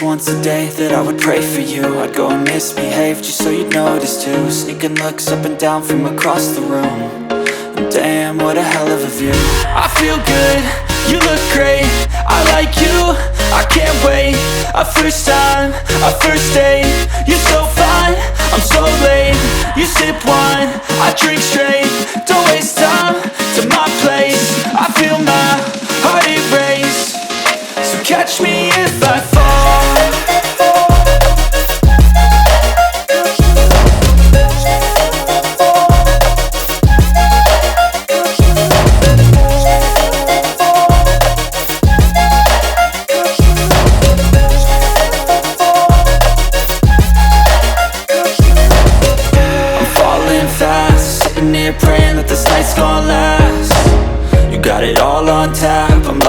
once a day that I would pray for you. I'd go and misbehave just so you'd notice too. Sneaking looks up and down from across the room. And damn, what a hell of a view. I feel good, you look great, I like you, I can't wait. A first time, a first date, you're so fine, I'm so late. You sip wine, I drink straight. Don't waste time to my place. I feel my heart erase. So catch me if I fall. Praying that this night's gonna last. You got it all on tap, I'm